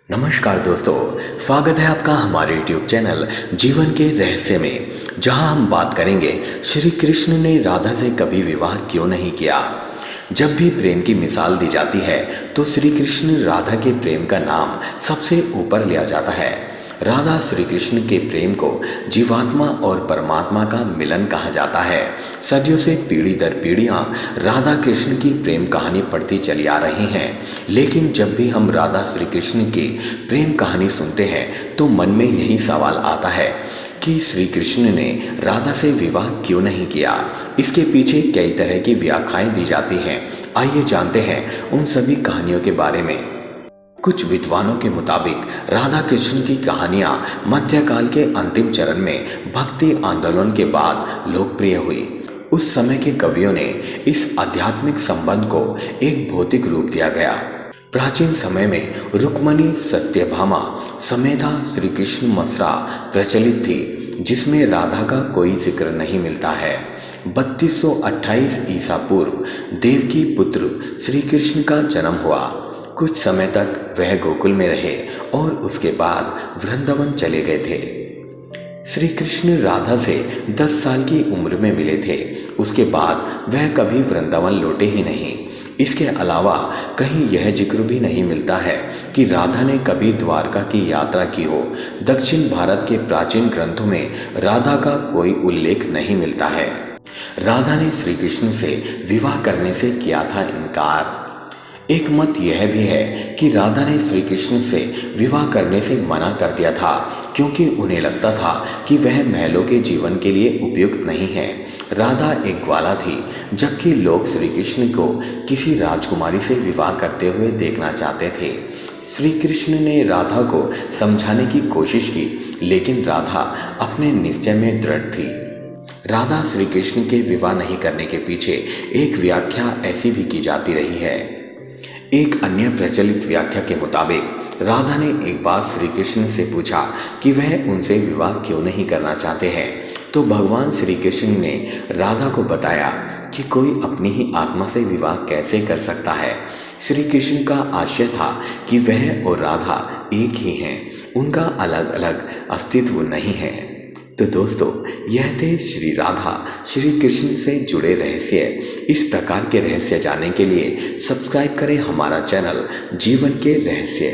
नमस्कार दोस्तों, स्वागत है आपका हमारे YouTube चैनल जीवन के रहस्य में, जहां हम बात करेंगे श्री कृष्ण ने राधा से कभी विवाह क्यों नहीं किया। जब भी प्रेम की मिसाल दी जाती है तो श्री कृष्ण राधा के प्रेम का नाम सबसे ऊपर लिया जाता है। राधा श्री कृष्ण के प्रेम को जीवात्मा और परमात्मा का मिलन कहा जाता है। सदियों से पीढ़ी दर पीढ़ियां राधा कृष्ण की प्रेम कहानी पढ़ती चली आ रही हैं, लेकिन जब भी हम राधा श्री कृष्ण की प्रेम कहानी सुनते हैं तो मन में यही सवाल आता है कि श्री कृष्ण ने राधा से विवाह क्यों नहीं किया। इसके पीछे कई तरह की व्याख्याएं दी जाती हैं। आइए जानते हैं उन सभी कहानियों के बारे में। कुछ विद्वानों के मुताबिक राधा कृष्ण की कहानियां मध्यकाल के अंतिम चरण में भक्ति आंदोलन के बाद लोकप्रिय हुई। उस समय के कवियों ने इस आध्यात्मिक संबंध को एक भौतिक रूप दिया गया। प्राचीन समय में रुक्मणी, सत्यभामा, समेधा, श्री कृष्ण मसरा प्रचलित थी, जिसमें राधा का कोई जिक्र नहीं मिलता है। 3228 ईसा पूर्व देवकी पुत्र श्री कृष्ण का जन्म हुआ। कुछ समय तक वह गोकुल में रहे और उसके बाद वृंदावन चले गए थे। श्री कृष्ण राधा से 10 साल की उम्र में मिले थे। उसके बाद वह कभी वृंदावन लौटे ही नहीं। इसके अलावा कहीं यह जिक्र भी नहीं मिलता है कि राधा ने कभी द्वारका की यात्रा की हो। दक्षिण भारत के प्राचीन ग्रंथों में राधा का कोई उल्लेख नहीं मिलता है। राधा ने श्री कृष्ण से विवाह करने से किया था इनकार। एक मत यह भी है कि राधा ने श्री कृष्ण से विवाह करने से मना कर दिया था, क्योंकि उन्हें लगता था कि वह महलों के जीवन के लिए उपयुक्त नहीं है। राधा एक ग्वाला थी, जबकि लोग श्री कृष्ण को किसी राजकुमारी से विवाह करते हुए देखना चाहते थे। श्री कृष्ण ने राधा को समझाने की कोशिश की, लेकिन राधा अपने निश्चय में दृढ़ थी। राधा श्री कृष्ण के विवाह नहीं करने के पीछे एक व्याख्या ऐसी भी की जाती रही है। एक अन्य प्रचलित व्याख्या के मुताबिक राधा ने एक बार श्री कृष्ण से पूछा कि वह उनसे विवाह क्यों नहीं करना चाहते हैं, तो भगवान श्री कृष्ण ने राधा को बताया कि कोई अपनी ही आत्मा से विवाह कैसे कर सकता है। श्री कृष्ण का आशय था कि वह और राधा एक ही हैं, उनका अलग अलग अस्तित्व नहीं है। तो दोस्तों, यह थे श्री राधा श्री कृष्ण से जुड़े रहस्य। इस प्रकार के रहस्य जानने के लिए सब्सक्राइब करें हमारा चैनल जीवन के रहस्य।